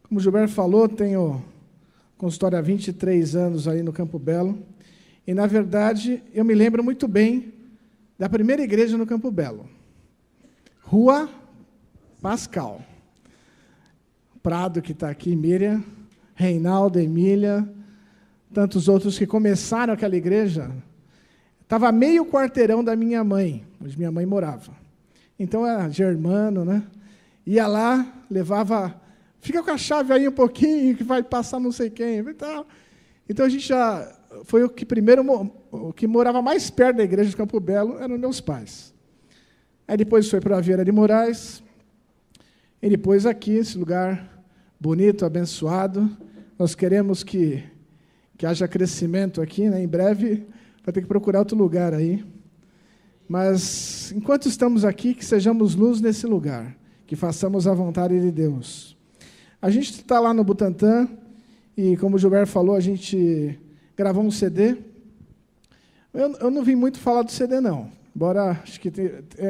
Como o Gilberto falou, tenho consultório há 23 anos aí no Campo Belo. E, na verdade, eu me lembro muito bem da primeira igreja no Campo Belo. Rua Pascal. Prado, que está aqui, Miriam, Reinaldo, Emília, tantos outros que começaram aquela igreja. Estava meio quarteirão da minha mãe, onde minha mãe morava. Então, era germano, né? Ia lá, levava... Fica com a chave aí um pouquinho, que vai passar não sei quem. Então, a gente já... Foi o que primeiro... O que morava mais perto da igreja de Campo Belo eram meus pais. Aí depois foi para a Vieira de Moraes. E depois aqui, esse lugar bonito, abençoado. Nós queremos que haja crescimento aqui, né? Em breve vai ter que procurar outro lugar aí. Mas, enquanto estamos aqui, que sejamos luz nesse lugar. Que façamos a vontade de Deus. A gente está lá no Butantã, e como o Gilberto falou, a gente gravou um CD. Eu não vim muito falar do CD, não. Embora acho que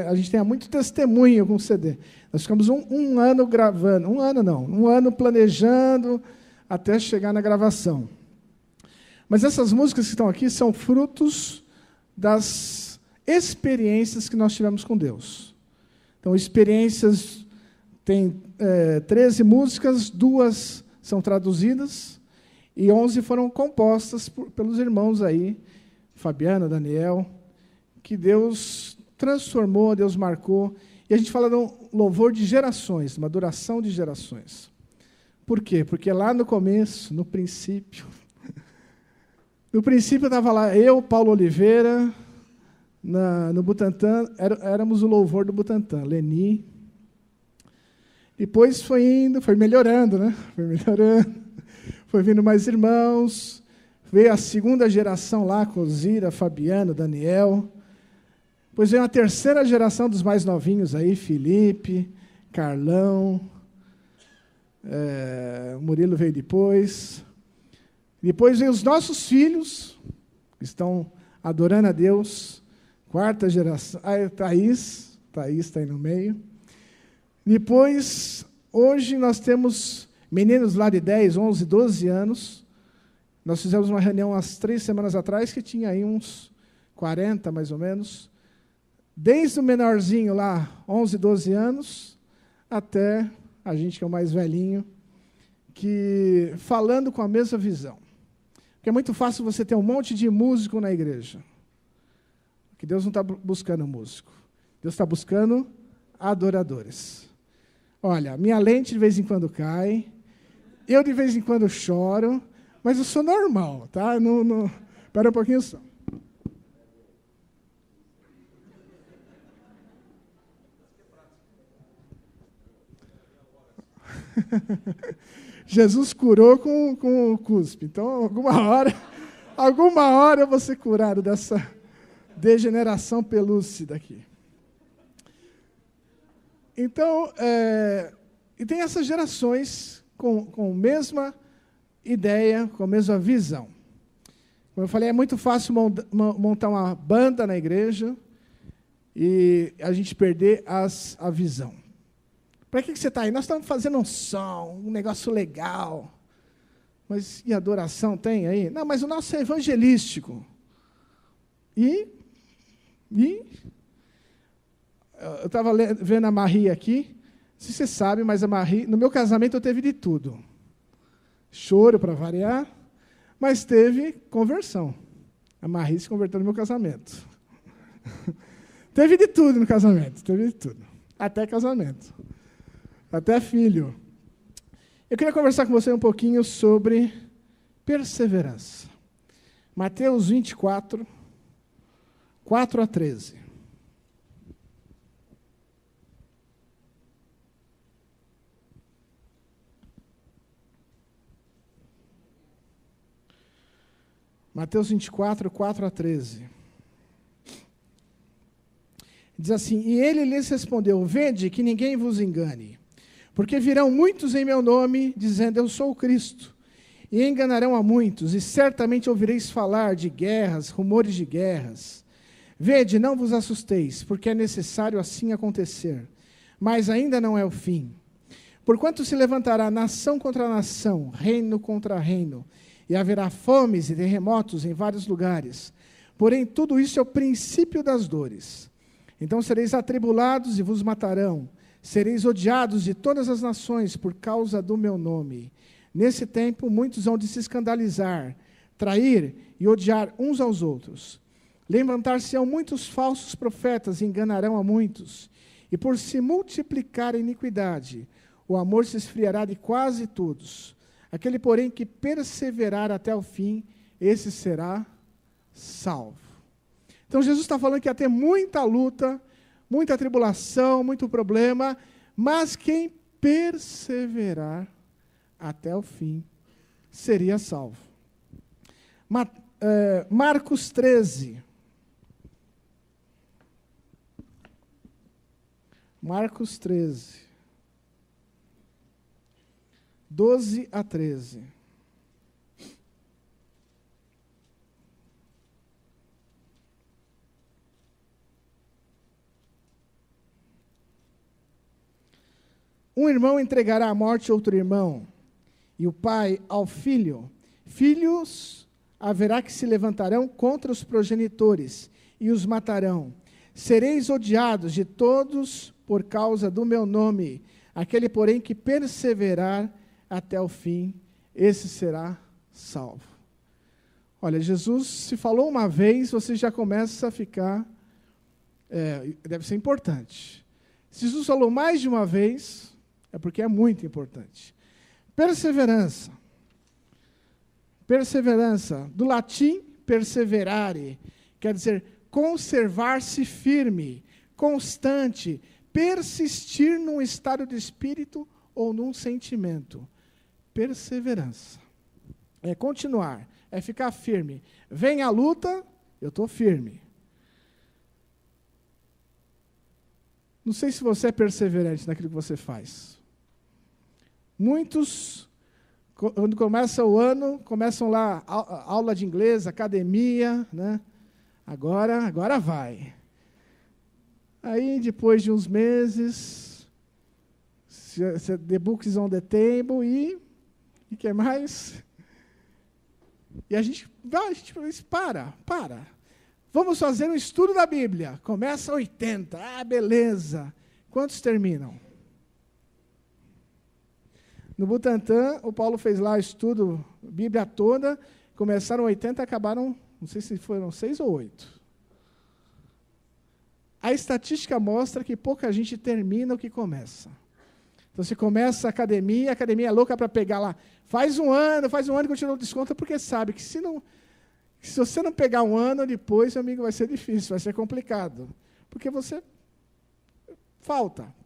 a gente tenha muito testemunho com o CD. Nós ficamos um ano gravando, um ano planejando até chegar na gravação. Mas essas músicas que estão aqui são frutos das experiências que nós tivemos com Deus. Então, experiências, tem 13 músicas, 2 são traduzidas e 11 foram compostas pelos irmãos aí, Fabiana, Daniel, que Deus transformou, Deus marcou. E a gente fala de um louvor de gerações, uma duração de gerações. Por quê? Porque lá no começo, no princípio estava lá eu, Paulo Oliveira, no Butantã, éramos o louvor do Butantã, Leni. Depois foi indo, foi melhorando, né? Foi vindo mais irmãos, veio a segunda geração lá, com Zira, Fabiano, Daniel. Depois veio a terceira geração dos mais novinhos aí, Felipe, Carlão, Murilo veio depois. Depois veio os nossos filhos, que estão adorando a Deus. Quarta geração, Thaís está aí no meio. Depois, hoje nós temos meninos lá de 10, 11, 12 anos. Nós fizemos uma reunião há 3 semanas atrás, que tinha aí uns 40, mais ou menos. Desde o menorzinho lá, 11, 12 anos, até a gente que é o mais velhinho, que falando com a mesma visão. Porque é muito fácil você ter um monte de músico na igreja. Porque Deus não está buscando músico. Deus está buscando adoradores. Olha, minha lente de vez em quando cai, eu de vez em quando choro, mas eu sou normal, tá? Espera um pouquinho só. Jesus curou com o cuspe. Então, alguma hora eu vou ser curado dessa degeneração pelúcida aqui. Então, e tem essas gerações com a mesma ideia, com a mesma visão. Como eu falei, é muito fácil montar uma banda na igreja e a gente perder a visão. Para que você está aí? Nós estamos fazendo um som, um negócio legal. Mas e adoração tem aí? Não, mas o nosso é evangelístico. Eu estava vendo a Marie aqui. Não sei se você sabe, mas a Marie, no meu casamento eu teve de tudo. Choro para variar, mas teve conversão. A Marie se converteu no meu casamento. Teve de tudo no casamento, teve de tudo. Até casamento. Até filho. Eu queria conversar com você um pouquinho sobre perseverança. Mateus 24, 4 a 13. Mateus 24, 4 a 13. Diz assim: E ele lhes respondeu: Vede que ninguém vos engane. Porque virão muitos em meu nome, dizendo, eu sou o Cristo, e enganarão a muitos, e certamente ouvireis falar de guerras, rumores de guerras. Vede, não vos assusteis, porque é necessário assim acontecer, mas ainda não é o fim. Porquanto se levantará nação contra nação, reino contra reino, e haverá fomes e terremotos em vários lugares. Porém, tudo isso é o princípio das dores. Então sereis atribulados e vos matarão. Sereis odiados de todas as nações por causa do meu nome. Nesse tempo, muitos hão de se escandalizar, trair e odiar uns aos outros. Levantar-se-ão muitos falsos profetas e enganarão a muitos. E por se multiplicar a iniquidade, o amor se esfriará de quase todos. Aquele, porém, que perseverar até o fim, esse será salvo. Então, Jesus está falando que ia ter muita luta, muita tribulação, muito problema, mas quem perseverar até o fim seria salvo. Marcos 13. Marcos 13. 12 a 13. Um irmão entregará à morte outro irmão, e o pai ao filho. Filhos haverá que se levantarão contra os progenitores, e os matarão. Sereis odiados de todos por causa do meu nome. Aquele, porém, que perseverar até o fim, esse será salvo. Olha, Jesus, se falou uma vez, você já começa a ficar... deve ser importante. Se Jesus falou mais de uma vez, é porque é muito importante. Perseverança. Perseverança, do latim perseverare, quer dizer conservar-se firme, constante, persistir num estado de espírito ou num sentimento. Perseverança. É continuar, é ficar firme. Vem a luta, eu estou firme. Não sei se você é perseverante naquilo que você faz. Muitos, quando começa o ano, começam lá aula de inglês, academia, né? Agora vai. Aí, depois de uns meses, the book is on the table e que mais? E a gente para. Vamos fazer um estudo da Bíblia. Começa 80. Beleza. Quantos terminam? No Butantã, o Paulo fez lá o estudo, Bíblia toda. Começaram 80 e acabaram, não sei se foram 6 ou 8. A estatística mostra que pouca gente termina o que começa. Então, você começa a academia é louca para pegar lá. Faz um ano e continua o desconto, porque sabe que se você não pegar um ano depois, meu amigo, vai ser difícil, vai ser complicado. Porque você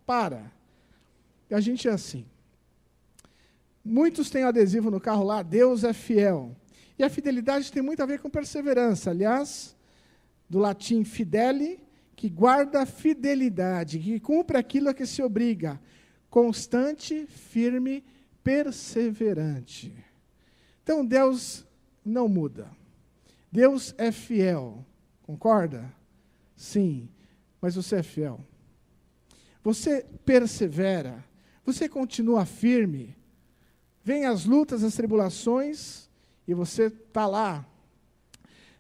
para. E a gente é assim. Muitos têm adesivo no carro lá, Deus é fiel. E a fidelidade tem muito a ver com perseverança. Aliás, do latim fidele, que guarda a fidelidade, que cumpre aquilo a que se obriga. Constante, firme, perseverante. Então, Deus não muda. Deus é fiel. Concorda? Sim. Mas você é fiel. Você persevera. Você continua firme. Vem as lutas, as tribulações, e você está lá.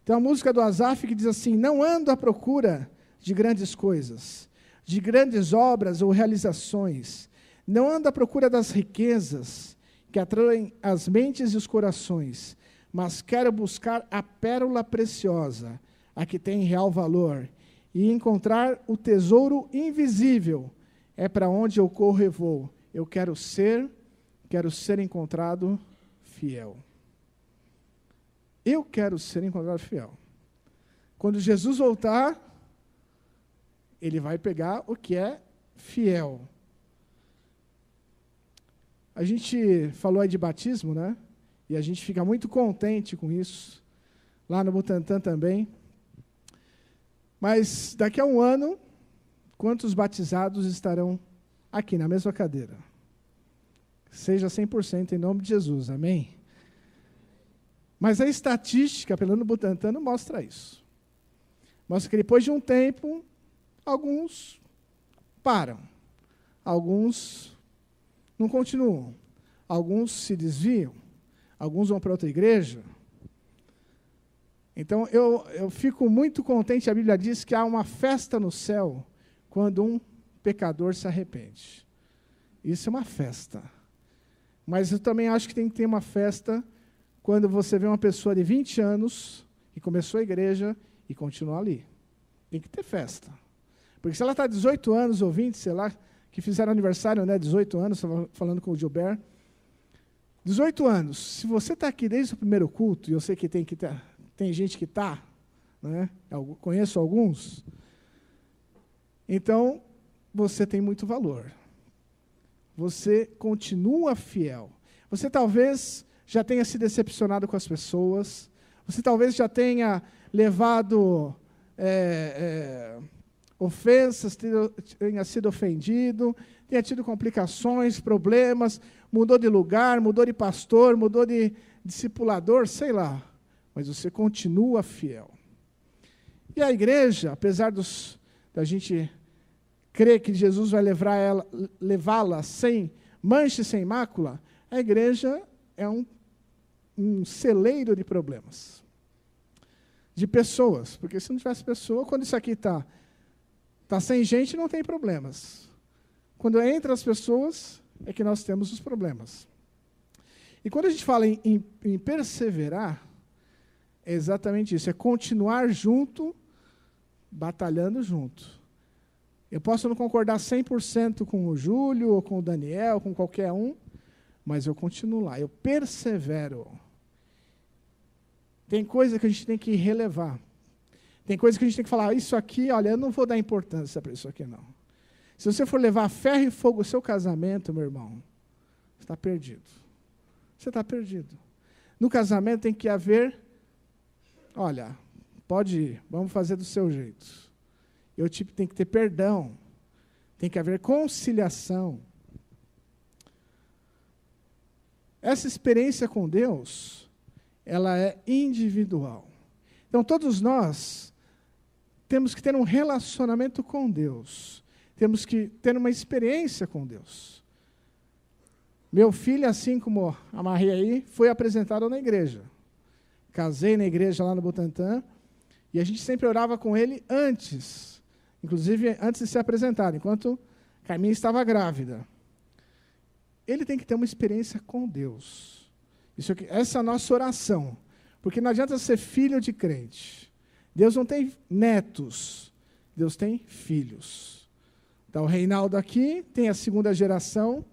Tem uma música do Asaf que diz assim: não ando à procura de grandes coisas, de grandes obras ou realizações. Não ando à procura das riquezas que atraem as mentes e os corações, mas quero buscar a pérola preciosa, a que tem real valor, e encontrar o tesouro invisível. É para onde eu corro e vou. Eu quero ser encontrado fiel. Eu quero ser encontrado fiel. Quando Jesus voltar, ele vai pegar o que é fiel. A gente falou aí de batismo, né? E a gente fica muito contente com isso. Lá no Butantã também. Mas daqui a um ano, quantos batizados estarão aqui na mesma cadeira? Seja 100% em nome de Jesus, amém? Mas a estatística, pelo menos no Butantã, não mostra isso. Mostra que depois de um tempo, alguns param. Alguns não continuam. Alguns se desviam, alguns vão para outra igreja. Então, eu fico muito contente, a Bíblia diz que há uma festa no céu quando um pecador se arrepende. Isso é uma festa. Mas eu também acho que tem que ter uma festa quando você vê uma pessoa de 20 anos que começou a igreja e continua ali. Tem que ter festa. Porque se ela está 18 anos ou 20, sei lá, que fizeram aniversário, né, 18 anos, estava falando com o Gilbert. 18 anos, se você está aqui desde o primeiro culto, e eu sei que tem gente que está, né, eu conheço alguns, então você tem muito valor. Você continua fiel. Você talvez já tenha se decepcionado com as pessoas, você talvez já tenha levado ofensas, tenha sido ofendido, tenha tido complicações, problemas, mudou de lugar, mudou de pastor, mudou de discipulador, sei lá, mas você continua fiel. E a igreja, apesar da gente crer que Jesus vai levá-la sem mancha e sem mácula, a igreja é um celeiro de problemas, de pessoas, porque se não tivesse pessoa, quando isso aqui está sem gente, não tem problemas. Quando entra as pessoas, é que nós temos os problemas. E quando a gente fala em perseverar, é exatamente isso, é continuar junto, batalhando junto. Eu posso não concordar 100% com o Júlio, ou com o Daniel, com qualquer um, mas eu continuo lá, eu persevero. Tem coisa que a gente tem que relevar. Tem coisa que a gente tem que falar, isso aqui, olha, eu não vou dar importância para isso aqui, não. Se você for levar ferro e fogo o seu casamento, meu irmão, você está perdido. Você está perdido. No casamento tem que haver, olha, pode ir, vamos fazer do seu jeito. Tem que ter perdão. Tem que haver conciliação. Essa experiência com Deus, ela é individual. Então, todos nós temos que ter um relacionamento com Deus. Temos que ter uma experiência com Deus. Meu filho, assim como a Maria aí, foi apresentado na igreja. Casei na igreja lá no Butantã, e a gente sempre orava com ele antes, inclusive antes de ser apresentado, enquanto Carminha estava grávida. Ele tem que ter uma experiência com Deus. Essa é a nossa oração. Porque não adianta ser filho de crente. Deus não tem netos, Deus tem filhos. Então, o Reinaldo aqui tem a segunda geração,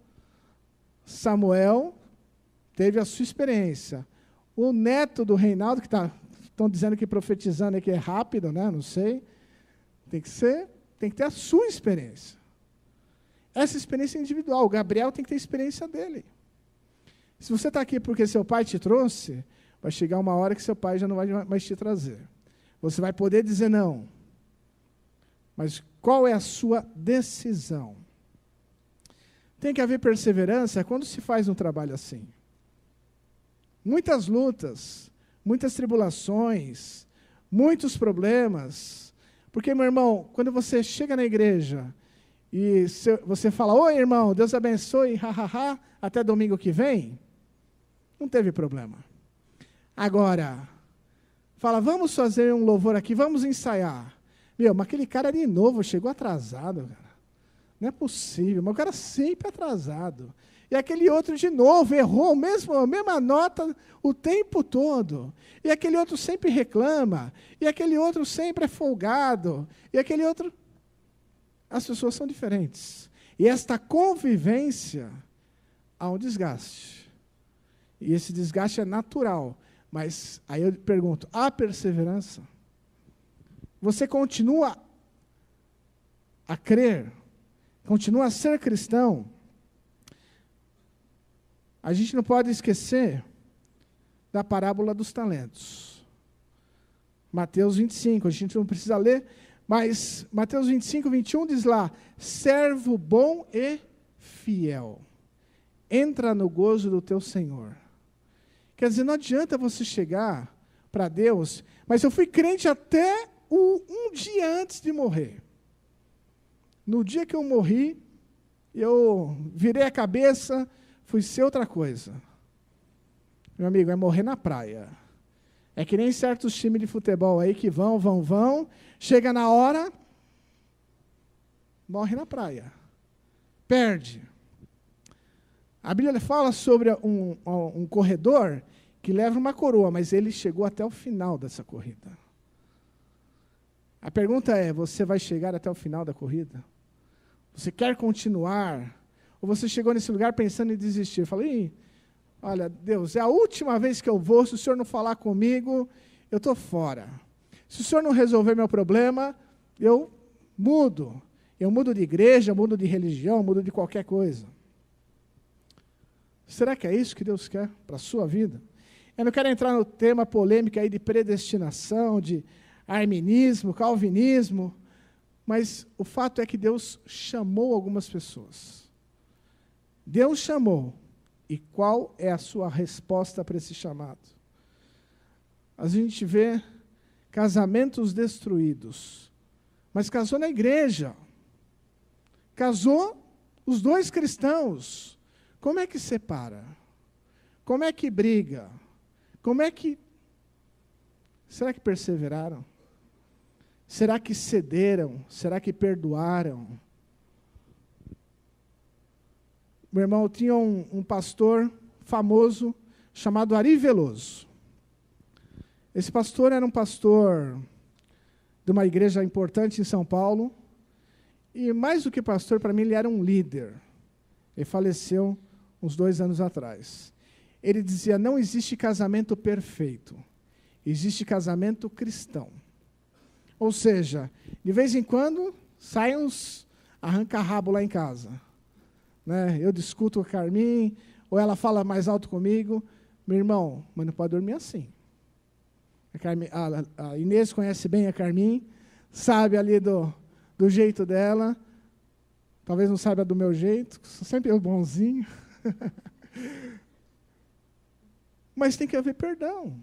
Samuel teve a sua experiência. O neto do Reinaldo, que estão dizendo que profetizando é que é rápido, né? Não sei. Tem que ter a sua experiência. Essa experiência é individual. O Gabriel tem que ter a experiência dele. Se você está aqui porque seu pai te trouxe, vai chegar uma hora que seu pai já não vai mais te trazer. Você vai poder dizer não. Mas qual é a sua decisão? Tem que haver perseverança quando se faz um trabalho assim. Muitas lutas, muitas tribulações, muitos problemas. Porque, meu irmão, quando você chega na igreja e você fala, oi, irmão, Deus abençoe, hahaha, até domingo que vem, não teve problema. Agora, fala, vamos fazer um louvor aqui, vamos ensaiar. Meu, mas aquele cara de novo chegou atrasado, cara. Não é possível, mas o cara sempre atrasado. E aquele outro de novo errou a mesma nota o tempo todo. E aquele outro sempre reclama. E aquele outro sempre é folgado. E aquele outro... As pessoas são diferentes. E esta convivência há um desgaste. E esse desgaste é natural. Mas aí eu pergunto, há perseverança? Você continua a crer? Continua a ser cristão? A gente não pode esquecer da parábola dos talentos. Mateus 25, a gente não precisa ler, mas Mateus 25, 21 diz lá, servo bom e fiel, entra no gozo do teu Senhor. Quer dizer, não adianta você chegar para Deus, mas eu fui crente até um dia antes de morrer. No dia que eu morri, Eu virei a cabeça, fui ser outra coisa. Meu amigo, é morrer na praia. É que nem certos times de futebol aí que vão, chega na hora, morre na praia. Perde. A Bíblia fala sobre um corredor que leva uma coroa, mas ele chegou até o final dessa corrida. A pergunta é, você vai chegar até o final da corrida? Você quer continuar? Ou você chegou nesse lugar pensando em desistir? Eu falei, olha, Deus, é a última vez que eu vou, se o Senhor não falar comigo, eu estou fora. Se o Senhor não resolver meu problema, eu mudo. Eu mudo de igreja, mudo de religião, mudo de qualquer coisa. Será que é isso que Deus quer para a sua vida? Eu não quero entrar no tema polêmico aí de predestinação, de arminismo, calvinismo, mas o fato é que Deus chamou algumas pessoas. Deus chamou. E qual é a sua resposta para esse chamado? A gente vê casamentos destruídos, mas casou na igreja. Casou os dois cristãos. Como é que separa? Como é que briga? Será que perseveraram? Será que cederam? Será que perdoaram? Meu irmão, tinha um pastor famoso chamado Ari Veloso. Esse pastor era um pastor de uma igreja importante em São Paulo. E mais do que pastor, para mim, ele era um líder. Ele faleceu uns 2 anos atrás. Ele dizia, não existe casamento perfeito. Existe casamento cristão. Ou seja, de vez em quando, saem uns arranca-rabo lá em casa. Né? Eu discuto com a Carmin, ou ela fala mais alto comigo. Meu irmão, mas não pode dormir assim. A Inês conhece bem a Carmin, sabe ali do jeito dela. Talvez não saiba do meu jeito, sou sempre eu bonzinho. Mas tem que haver perdão.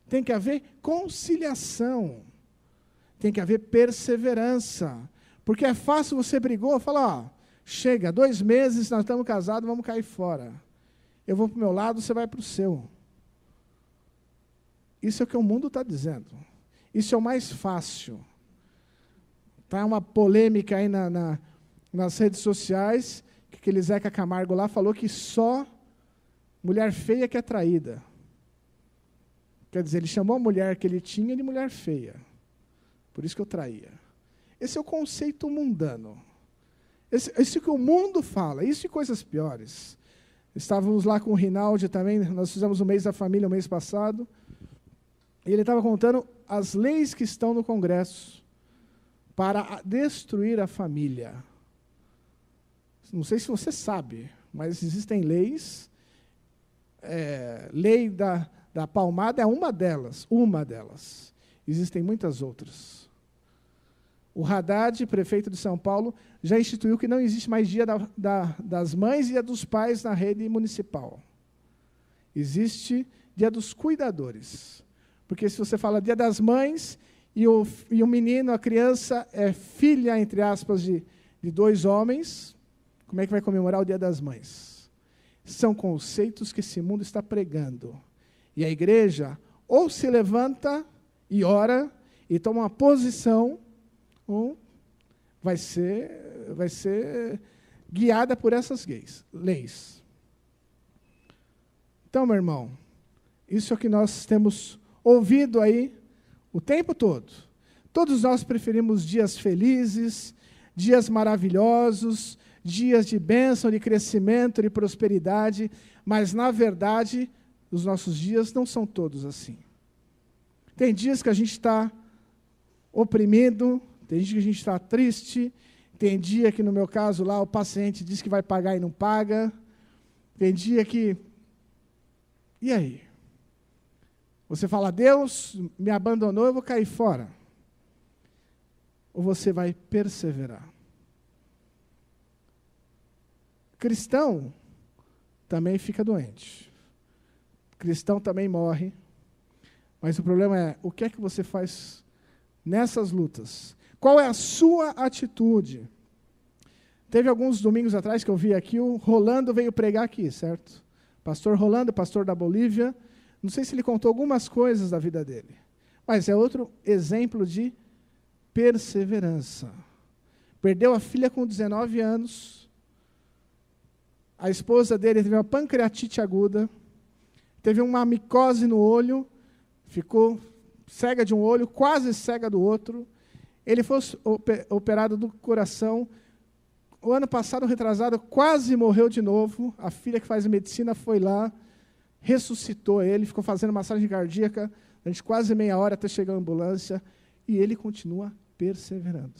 Tem que haver conciliação. Tem que haver perseverança. Porque é fácil você brigou, falar, chega, 2 meses, nós estamos casados, vamos cair fora. Eu vou para o meu lado, você vai para o seu. Isso é o que o mundo está dizendo. Isso é o mais fácil. Está uma polêmica aí nas redes sociais, que aquele Zeca Camargo lá falou que só mulher feia que é traída. Quer dizer, ele chamou a mulher que ele tinha de mulher feia. Por isso que eu traía. Esse é o conceito mundano. Esse que o mundo fala, isso e coisas piores. Estávamos lá com o Rinaldi também, nós fizemos o mês da família o mês passado, e ele estava contando as leis que estão no Congresso para destruir a família. Não sei se você sabe, mas existem leis. Lei da palmada é uma delas. Existem muitas outras. O Haddad, prefeito de São Paulo, já instituiu que não existe mais dia das mães e dia dos pais na rede municipal. Existe dia dos cuidadores. Porque se você fala dia das mães e o menino, a criança, é filha, entre aspas, de 2 homens, como é que vai comemorar o dia das mães? São conceitos que esse mundo está pregando. E a igreja ou se levanta e ora e toma uma posição, ou vai ser guiada por essas leis. Então, meu irmão, isso é o que nós temos ouvido aí o tempo todo. Todos nós preferimos dias felizes, dias maravilhosos, dias de bênção, de crescimento, de prosperidade, mas, na verdade, os nossos dias não são todos assim. Tem dias que a gente está oprimido, tem dia que a gente está triste, tem dia que, no meu caso lá, o paciente diz que vai pagar e não paga, tem dia que... E aí? Você fala, Deus me abandonou, eu vou cair fora. Ou você vai perseverar? Cristão também fica doente. Cristão também morre. Mas o problema é, o que é que você faz nessas lutas? Qual é a sua atitude? Teve alguns domingos atrás que eu vi aqui, o Rolando veio pregar aqui, certo? Pastor Rolando, pastor da Bolívia. Não sei se ele contou algumas coisas da vida dele, mas é outro exemplo de perseverança. Perdeu a filha com 19 anos, a esposa dele teve uma pancreatite aguda, teve uma micose no olho, ficou cega de um olho, quase cega do outro. Ele foi operado do coração. O ano passado, retrasado, quase morreu de novo. A filha que faz medicina foi lá, ressuscitou ele, ficou fazendo massagem cardíaca durante quase meia hora até chegar a ambulância, e ele continua perseverando.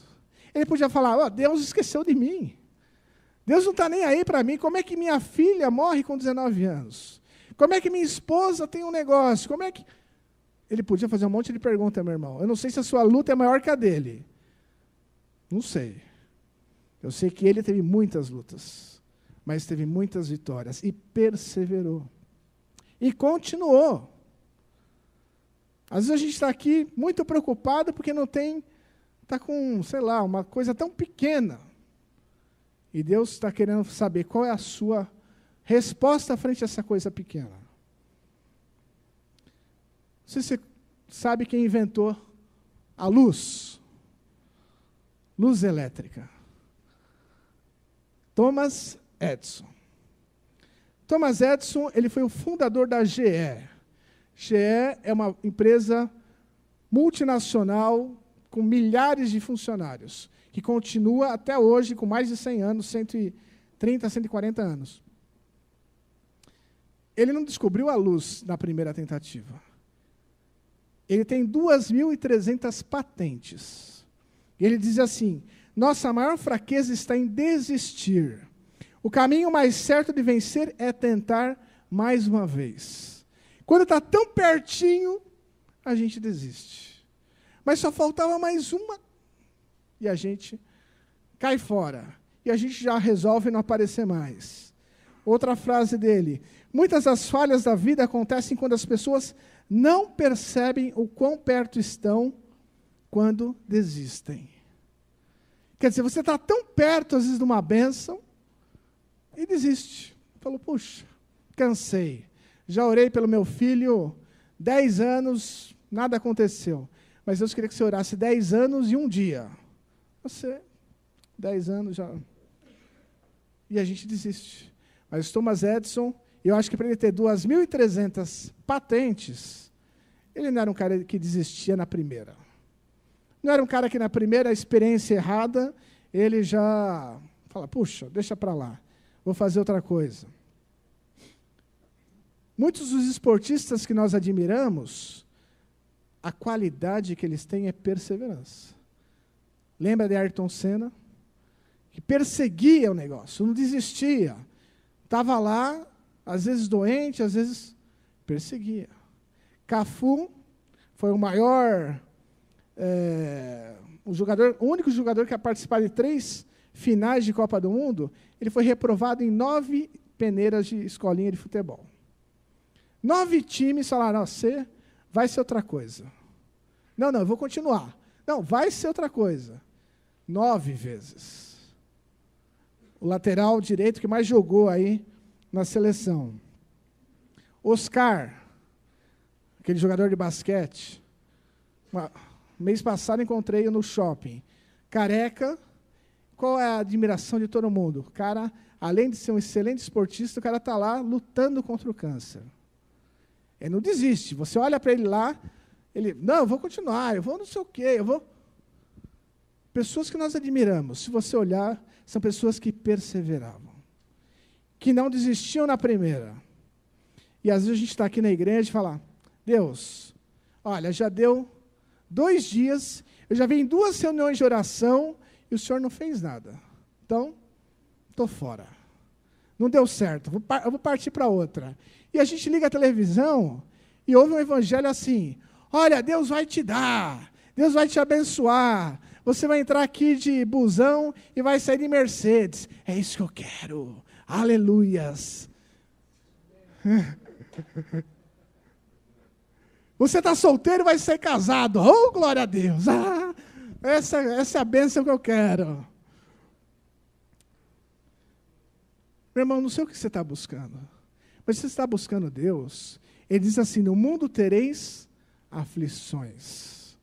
Ele podia falar, oh, Deus esqueceu de mim. Deus não está nem aí para mim. Como é que minha filha morre com 19 anos? Como é que minha esposa tem um negócio? Como é que... Ele podia fazer um monte de perguntas, meu irmão. Eu não sei se a sua luta é maior que a dele. Não sei. Eu sei que ele teve muitas lutas, mas teve muitas vitórias e perseverou. E continuou. Às vezes a gente está aqui muito preocupado porque não tem, está com, sei lá, uma coisa tão pequena. E Deus está querendo saber qual é a sua resposta frente a essa coisa pequena. Não sei se você sabe quem inventou a luz. Luz elétrica. Thomas Edison. Thomas Edison, ele foi o fundador da GE. GE é uma empresa multinacional com milhares de funcionários, que continua até hoje com mais de 100 anos, 130, 140 anos. Ele não descobriu a luz na primeira tentativa. Ele tem 2.300 patentes. Ele diz assim, nossa maior fraqueza está em desistir. O caminho mais certo de vencer é tentar mais uma vez. Quando está tão pertinho, a gente desiste. Mas só faltava mais uma, e a gente cai fora. E a gente já resolve não aparecer mais. Outra frase dele, muitas das falhas da vida acontecem quando as pessoas não percebem o quão perto estão quando desistem. Quer dizer, você está tão perto, às vezes, de uma bênção, e desiste. Falou, puxa, cansei. Já orei pelo meu filho 10 anos, nada aconteceu. Mas Deus queria que você orasse 10 anos e um dia. Você, 10 anos já... E a gente desiste. Mas Thomas Edison, eu acho que para ele ter 2.300 patentes, ele não era um cara que desistia na primeira. Não era um cara que na primeira experiência errada, ele já fala, puxa, deixa para lá, vou fazer outra coisa. Muitos dos esportistas que nós admiramos, a qualidade que eles têm é perseverança. Lembra de Ayrton Senna? Que perseguia o negócio, não desistia. Estava lá, às vezes doente, às vezes perseguia. Cafu foi o maior... o único jogador que a participar de 3 finais de Copa do Mundo, ele foi reprovado em 9 peneiras de escolinha de futebol. 9 times falaram, você vai ser outra coisa. Não, eu vou continuar. Não, vai ser outra coisa. 9 vezes. O lateral direito que mais jogou aí na seleção. Oscar, aquele jogador de basquete. Mês passado encontrei-o no shopping. Careca, qual é a admiração de todo mundo? O cara, além de ser um excelente esportista, o cara está lá lutando contra o câncer. Ele não desiste. Você olha para ele lá, ele, não, eu vou continuar, eu vou não sei o quê, eu vou... Pessoas que nós admiramos, se você olhar, são pessoas que perseveravam, que não desistiam na primeira. E às vezes a gente está aqui na igreja e fala, Deus, olha, já deu 2 dias, eu já vim em 2 reuniões de oração e o Senhor não fez nada. Então, estou fora. Não deu certo, eu vou partir para outra. E a gente liga a televisão e ouve um evangelho assim, olha, Deus vai te dar, Deus vai te abençoar, você vai entrar aqui de busão e vai sair de Mercedes. É isso que eu quero. Aleluias. Você está solteiro e vai ser casado. Oh, glória a Deus. Essa é a bênção que eu quero. Meu irmão, não sei o que você está buscando, mas se você está buscando Deus, ele diz assim, no mundo tereis aflições.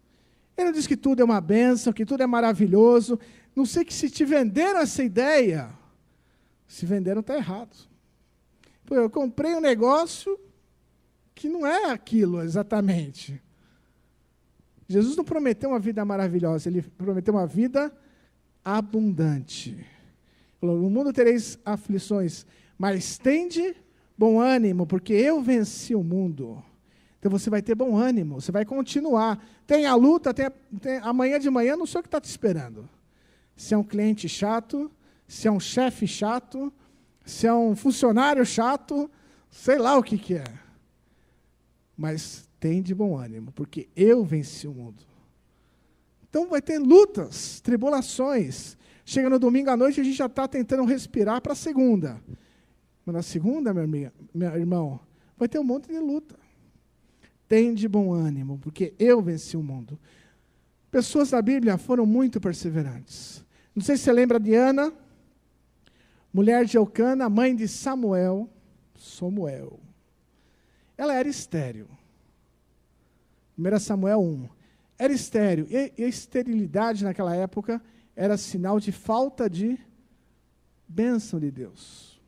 Ele não diz que tudo é uma bênção, que tudo é maravilhoso. Não sei que se te venderam essa ideia, se venderam está errado. Pô, eu comprei um negócio que não é aquilo exatamente. Jesus não prometeu uma vida maravilhosa, ele prometeu uma vida abundante. Falou, no mundo tereis aflições, mas tende bom ânimo, porque eu venci o mundo. Então você vai ter bom ânimo, você vai continuar. Tem a luta, tem amanhã de manhã, não sei o que está te esperando. Se é um cliente chato, se é um chefe chato, se é um funcionário chato, sei lá o que é. Mas tem de bom ânimo, porque eu venci o mundo. Então vai ter lutas, tribulações. Chega no domingo à noite, a gente já está tentando respirar para a segunda. Mas na segunda, meu irmão, vai ter um monte de luta. Tem de bom ânimo, porque eu venci o mundo. Pessoas da Bíblia foram muito perseverantes. Não sei se você lembra de Ana, mulher de Eucana, mãe de Samuel. Ela era estéril. 1 Samuel 1. Era estéril. E a esterilidade naquela época era sinal de falta de bênção de Deus.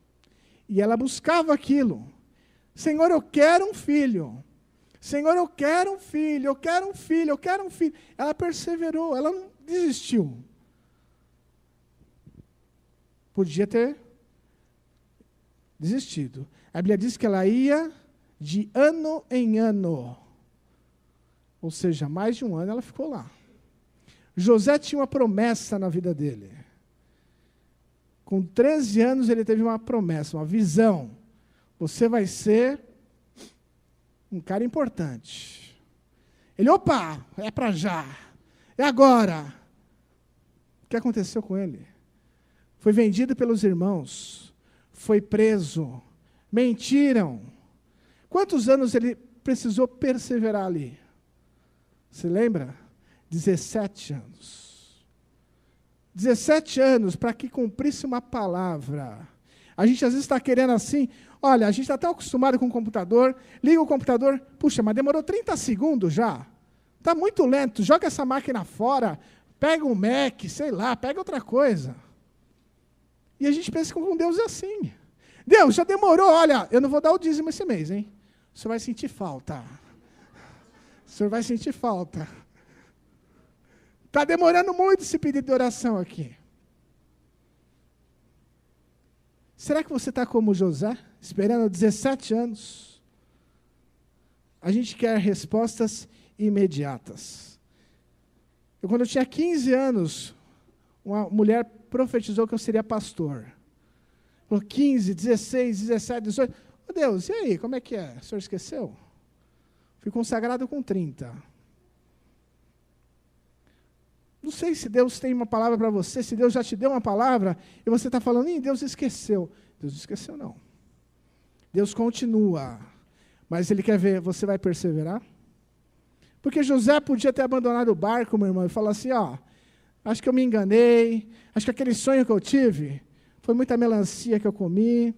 E ela buscava aquilo. Senhor, eu quero um filho. Senhor, eu quero um filho, eu quero um filho, eu quero um filho. Ela perseverou, ela não desistiu. Podia ter desistido. A Bíblia diz que ela ia de ano em ano. Ou seja, mais de um ano ela ficou lá. José tinha uma promessa na vida dele. Com 13 anos ele teve uma promessa, uma visão. Você vai ser um cara importante. Ele, opa, é para já. É agora. O que aconteceu com ele? Foi vendido pelos irmãos. Foi preso. Mentiram. Quantos anos ele precisou perseverar ali? Você lembra? 17 anos. 17 anos para que cumprisse uma palavra. A gente às vezes está querendo assim, olha, a gente está tão acostumado com o computador, liga o computador, puxa, mas demorou 30 segundos já. Está muito lento, joga essa máquina fora, pega um Mac, sei lá, pega outra coisa. E a gente pensa que com Deus é assim. Deus, já demorou, olha, eu não vou dar o dízimo esse mês, hein? O senhor vai sentir falta. O senhor vai sentir falta. Está demorando muito esse pedido de oração aqui. Será que você está como José, esperando 17 anos? A gente quer respostas imediatas. Quando eu tinha 15 anos, uma mulher profetizou que eu seria pastor. Falou 15, 16, 17, 18. Oh, Deus, e aí, como é que é? O senhor esqueceu? Fui consagrado com 30. Não sei se Deus tem uma palavra para você, se Deus já te deu uma palavra, e você está falando, Deus esqueceu. Deus não esqueceu, não. Deus continua. Mas Ele quer ver, você vai perseverar? Porque José podia ter abandonado o barco, meu irmão, e falar assim, acho que eu me enganei, acho que aquele sonho que eu tive, foi muita melancia que eu comi,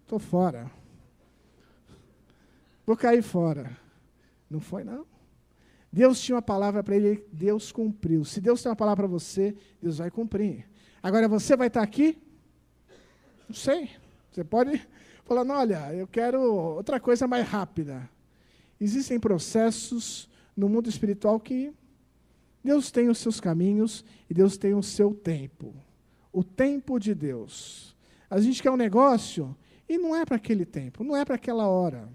estou fora. Vou cair fora. Não foi, não. Deus tinha uma palavra para ele, Deus cumpriu. Se Deus tem uma palavra para você, Deus vai cumprir. Agora, você vai estar aqui? Não sei. Você pode falar, não, olha, eu quero outra coisa mais rápida. Existem processos no mundo espiritual que Deus tem os seus caminhos e Deus tem o seu tempo. O tempo de Deus. A gente quer um negócio e não é para aquele tempo, não é para aquela hora.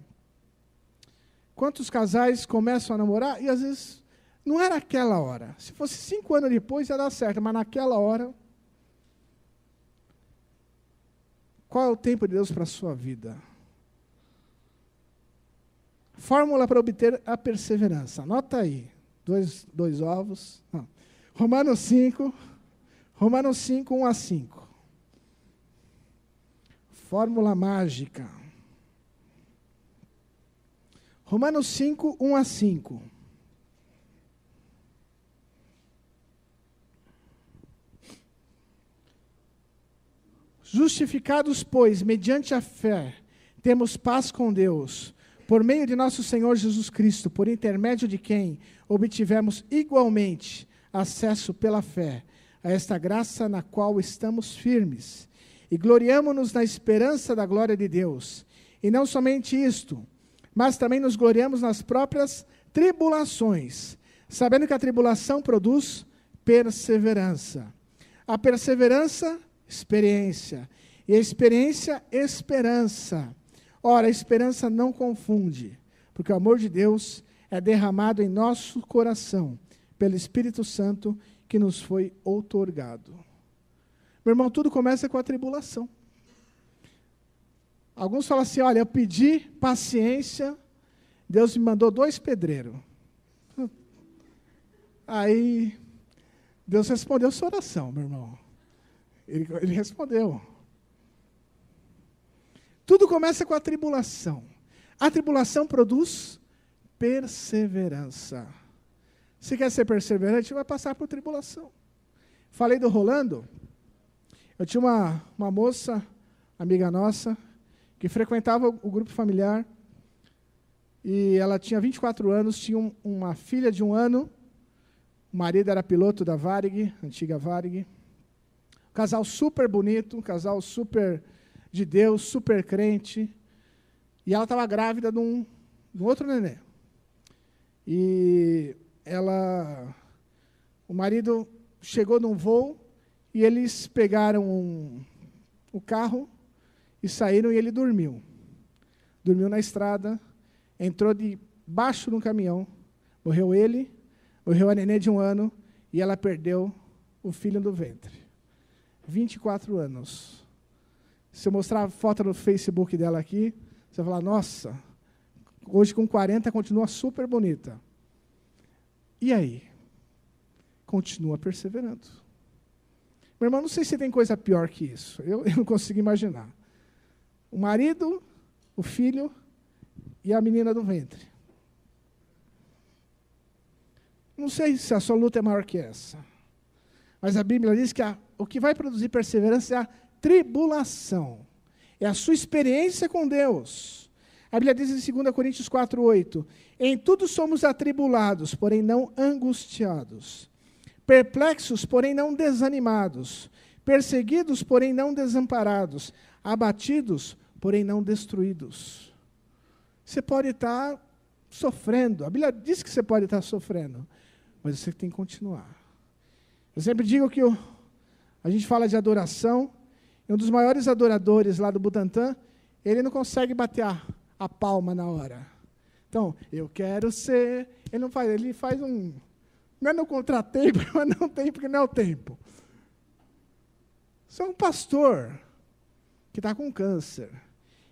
Quantos casais começam a namorar e às vezes não era aquela hora. Se fosse 5 anos depois ia dar certo, mas naquela hora. Qual é o tempo de Deus para a sua vida? Fórmula para obter a perseverança. Anota aí. Dois ovos. Não. Romanos 5, 1 a 5. Fórmula mágica. Romanos 5, 1 a 5. Justificados, pois, mediante a fé, temos paz com Deus, por meio de nosso Senhor Jesus Cristo, por intermédio de quem obtivemos igualmente acesso pela fé a esta graça na qual estamos firmes, e gloriamo-nos na esperança da glória de Deus. E não somente isto, mas também nos gloriamos nas próprias tribulações, sabendo que a tribulação produz perseverança. A perseverança, experiência. E a experiência, esperança. Ora, a esperança não confunde, porque o amor de Deus é derramado em nosso coração, pelo Espírito Santo que nos foi outorgado. Meu irmão, tudo começa com a tribulação. Alguns falam assim, olha, eu pedi paciência, Deus me mandou 2 pedreiros. Aí, Deus respondeu sua oração, meu irmão. Ele respondeu. Tudo começa com a tribulação. A tribulação produz perseverança. Se quer ser perseverante, vai passar por tribulação. Falei do Rolando. Eu tinha uma moça, amiga nossa, que frequentava o grupo familiar. E ela tinha 24 anos, tinha uma filha de 1 ano. O marido era piloto da Varig, antiga Varig. Um casal super bonito, um casal super de Deus, super crente. E ela estava grávida de um outro nenê. E o marido chegou num voo e eles pegaram o carro e saíram e ele dormiu. Dormiu na estrada, entrou debaixo de um caminhão, morreu ele, morreu a nenê de 1 ano e ela perdeu o filho do ventre. 24 anos. Se eu mostrar a foto no Facebook dela aqui, você vai falar, nossa, hoje com 40 continua super bonita. E aí? Continua perseverando. Meu irmão, não sei se tem coisa pior que isso. Eu não consigo imaginar. O marido, o filho e a menina do ventre. Não sei se a sua luta é maior que essa. Mas a Bíblia diz que o que vai produzir perseverança é a tribulação. É a sua experiência com Deus. A Bíblia diz em 2 Coríntios 4:8, em tudo somos atribulados, porém não angustiados. Perplexos, porém não desanimados. Perseguidos, porém não desamparados. Abatidos, porém não destruídos. Você pode estar sofrendo. A Bíblia diz que você pode estar sofrendo. Mas você tem que continuar. Eu sempre digo que a gente fala de adoração. E um dos maiores adoradores lá do Butantã, ele não consegue bater a palma na hora. Então, eu quero ser... Ele faz um... Não é no contratempo, mas não tem, porque não é o tempo. Você é um pastor que está com câncer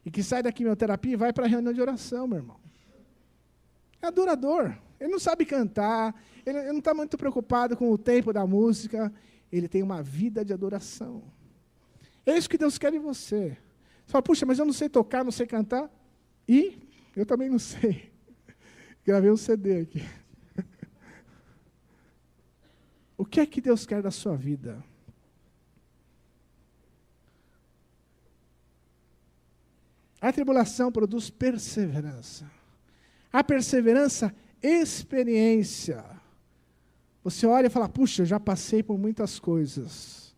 e que sai da quimioterapia e vai para a reunião de oração, meu irmão. É adorador. Ele não sabe cantar, ele não está muito preocupado com o tempo da música, ele tem uma vida de adoração. É isso que Deus quer em você. Você fala, puxa, mas eu não sei tocar, não sei cantar. E eu também não sei. Gravei um CD aqui. O que é que Deus quer da sua vida? A tribulação produz perseverança. A perseverança, experiência. Você olha e fala, puxa, eu já passei por muitas coisas.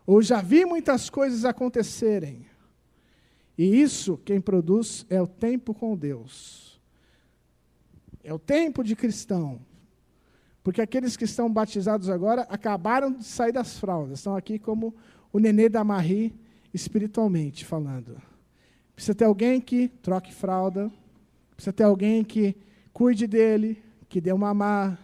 Ou já vi muitas coisas acontecerem. E isso, quem produz, é o tempo com Deus. É o tempo de cristão. Porque aqueles que estão batizados agora acabaram de sair das fraldas. Estão aqui como o nenê da Marie, espiritualmente falando. Precisa ter alguém que troque fralda. Precisa ter alguém que cuide dele, que dê mamar.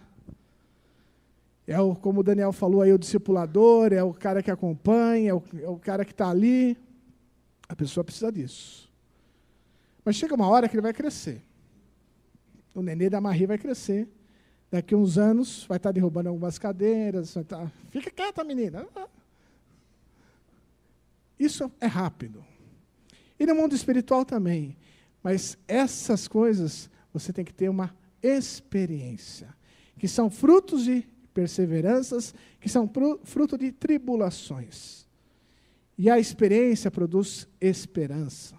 Como o Daniel falou aí, o discipulador, é o cara que acompanha, é o cara que está ali. A pessoa precisa disso. Mas chega uma hora que ele vai crescer. O nenê da Marie vai crescer. Daqui a uns anos, vai estar derrubando algumas cadeiras. Fica quieta, menina. Isso é rápido. E no mundo espiritual também. Mas essas coisas, você tem que ter uma experiência. Que são frutos de perseveranças, que são fruto de tribulações. E a experiência produz esperança.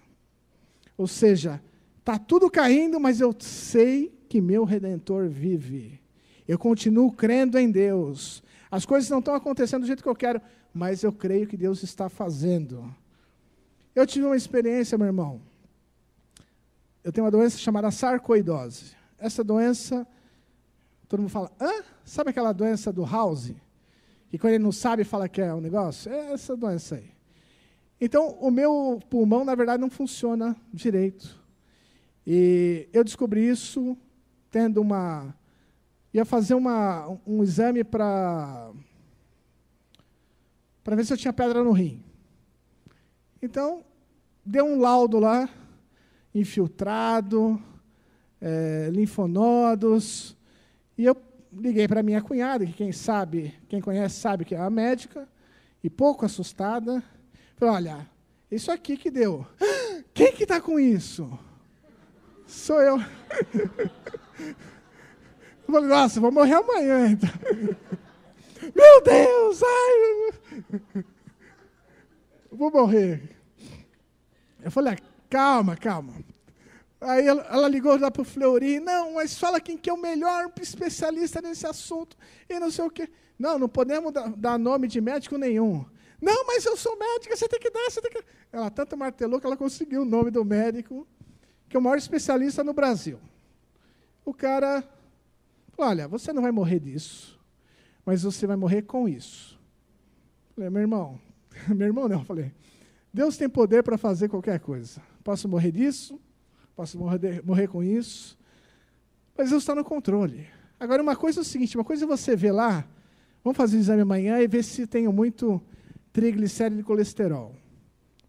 Ou seja, está tudo caindo, mas eu sei que meu Redentor vive. Eu continuo crendo em Deus. As coisas não estão acontecendo do jeito que eu quero, mas eu creio que Deus está fazendo. Eu tive uma experiência, meu irmão. Eu tenho uma doença chamada sarcoidose. Essa doença, todo mundo fala, hã? Sabe aquela doença do House? Que quando ele não sabe, fala que é um negócio? É essa doença aí. Então, o meu pulmão, na verdade, não funciona direito. E eu descobri isso tendo ia fazer um exame para ver se eu tinha pedra no rim. Então, deu um laudo lá, infiltrado, linfonodos, e eu liguei para minha cunhada, que quem conhece sabe que é a médica, e pouco assustada, falei, olha, isso aqui que deu. Quem que está com isso? Sou eu. Eu falei, nossa, vou morrer amanhã, então. Meu Deus, ai, vou morrer. Eu falei, calma. Aí ela ligou lá para o Fleury, não, mas fala quem que é o melhor especialista nesse assunto, e não sei o quê. Não podemos dar nome de médico nenhum. Não, mas eu sou médica, você tem que dar. Ela tanto martelou que ela conseguiu o nome do médico, que é o maior especialista no Brasil. O cara falou, olha, você não vai morrer disso, mas você vai morrer com isso. Eu falei, meu irmão não, eu falei, Deus tem poder para fazer qualquer coisa. Posso morrer disso, posso morrer com isso, mas Deus está no controle. Agora, uma coisa é o seguinte, uma coisa é você ver lá, vamos fazer o exame amanhã e ver se tenho muito triglicérido e colesterol.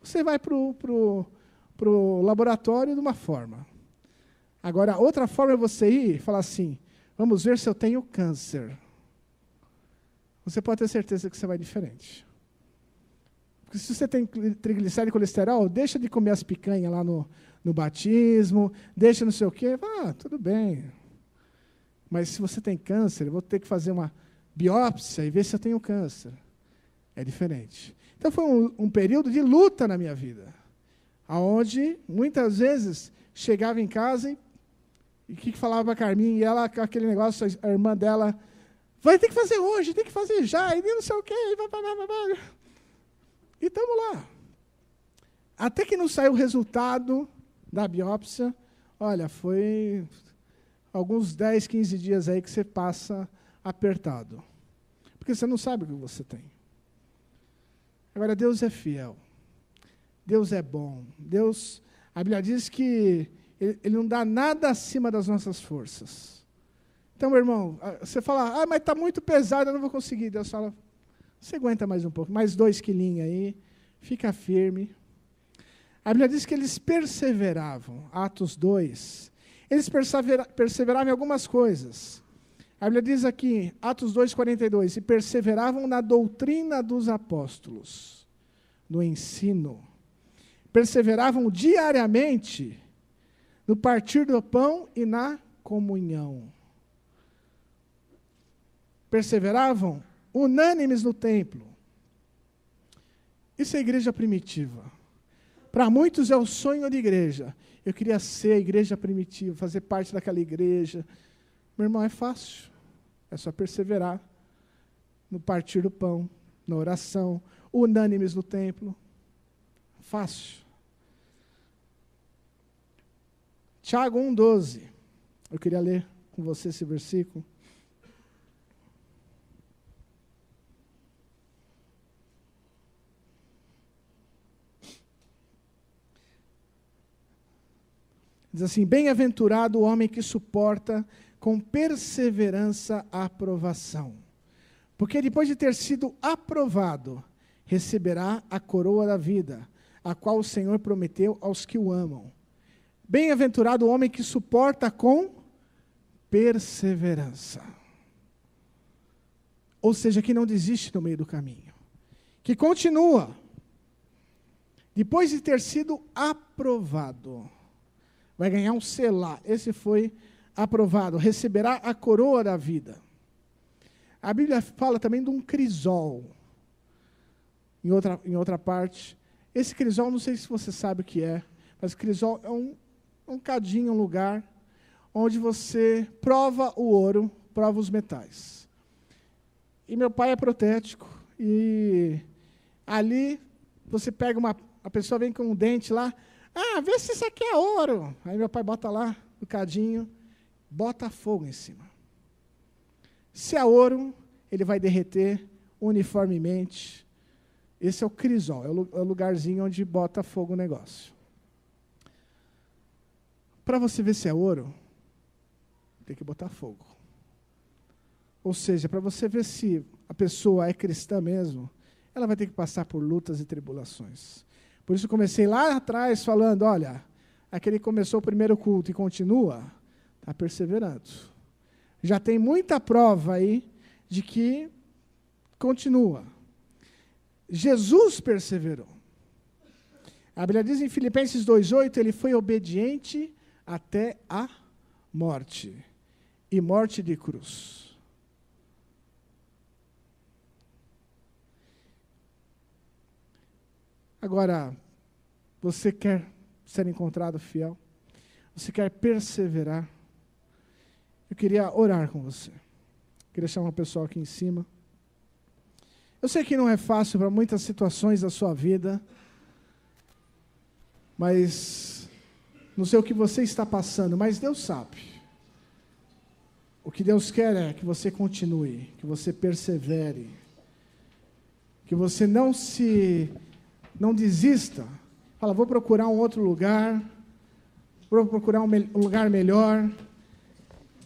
Você vai para o laboratório de uma forma. Agora, outra forma é você ir e falar assim, vamos ver se eu tenho câncer. Você pode ter certeza que você vai diferente. Porque se você tem triglicérido e colesterol, deixa de comer as picanhas lá no batismo, deixa não sei o quê, tudo bem. Mas se você tem câncer, eu vou ter que fazer uma biópsia e ver se eu tenho câncer. É diferente. Então foi um período de luta na minha vida, onde muitas vezes chegava em casa e o que falava para a Carminha, e ela com aquele negócio, a irmã dela, vai ter que fazer hoje, tem que fazer já, e não sei o quê, e estamos lá. Até que não saiu o resultado da biópsia, olha, foi alguns 10, 15 dias aí que você passa apertado. Porque você não sabe o que você tem. Agora, Deus é fiel. Deus é bom. Deus, a Bíblia diz que Ele não dá nada acima das nossas forças. Então, meu irmão, você fala, mas está muito pesado, eu não vou conseguir. Deus fala, você aguenta mais um pouco, mais 2 quilinhos aí, fica firme. A Bíblia diz que eles perseveravam, Atos 2. Eles perseveravam em algumas coisas. A Bíblia diz aqui, Atos 2:42, e perseveravam na doutrina dos apóstolos, no ensino. Perseveravam diariamente no partir do pão e na comunhão. Perseveravam unânimes no templo. Isso é a igreja primitiva. Para muitos é o sonho de igreja. Eu queria ser a igreja primitiva, fazer parte daquela igreja. Meu irmão, é fácil. É só perseverar no partir do pão, na oração, unânimes no templo. Fácil. Tiago 1:12. Eu queria ler com você esse versículo. Diz assim, bem-aventurado o homem que suporta com perseverança a aprovação. Porque depois de ter sido aprovado, receberá a coroa da vida, a qual o Senhor prometeu aos que o amam. Bem-aventurado o homem que suporta com perseverança. Ou seja, que não desiste no meio do caminho. Que continua. Depois de ter sido aprovado. Vai ganhar um selo lá. Esse foi aprovado. Receberá a coroa da vida. A Bíblia fala também de um crisol. em outra parte. Esse crisol, não sei se você sabe o que é, mas crisol é um cadinho, um lugar onde você prova o ouro, prova os metais. E meu pai é protético, e ali você pega a pessoa vem com um dente lá, vê se isso aqui é ouro. Aí meu pai bota lá o cadinho, bota fogo em cima. Se é ouro, ele vai derreter uniformemente. Esse é o crisol, é o lugarzinho onde bota fogo o negócio. Para você ver se é ouro, tem que botar fogo. Ou seja, para você ver se a pessoa é cristã mesmo, ela vai ter que passar por lutas e tribulações. Por isso eu comecei lá atrás falando, olha, aquele que começou o primeiro culto e continua, está perseverando. Já tem muita prova aí de que continua. Jesus perseverou. A Bíblia diz em Filipenses 2,8, ele foi obediente até a morte, e morte de cruz. Agora, você quer ser encontrado fiel? Você quer perseverar? Eu queria orar com você. Queria chamar o pessoal aqui em cima. Eu sei que não é fácil para muitas situações da sua vida, mas não sei o que você está passando, mas Deus sabe. O que Deus quer é que você continue, que você persevere, que você não desista. Fala, vou procurar um outro lugar, vou procurar um lugar melhor.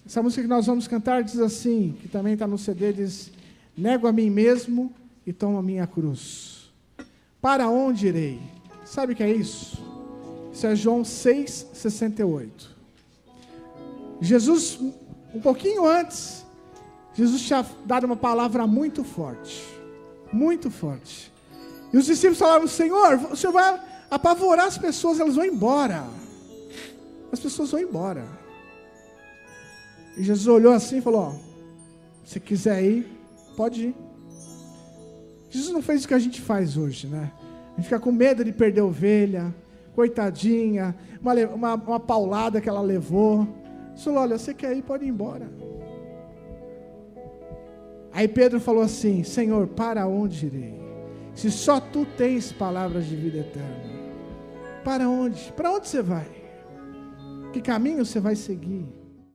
Essa música que nós vamos cantar diz assim, que também está no CD, diz, nego a mim mesmo e tomo a minha cruz. Para onde irei? Sabe o que é isso? Isso é João 6,68. Jesus, um pouquinho antes, Jesus tinha dado uma palavra muito forte. Muito forte. E os discípulos falaram, Senhor, o Senhor vai apavorar as pessoas, elas vão embora. As pessoas vão embora. E Jesus olhou assim e falou, se quiser ir, pode ir. Jesus não fez o que a gente faz hoje, né? A gente fica com medo de perder a ovelha, coitadinha, uma paulada que ela levou. Jesus falou, olha, você quer ir, pode ir embora. Aí Pedro falou assim, Senhor, para onde irei? Se só tu tens palavras de vida eterna. Para onde? Para onde você vai? Que caminho você vai seguir?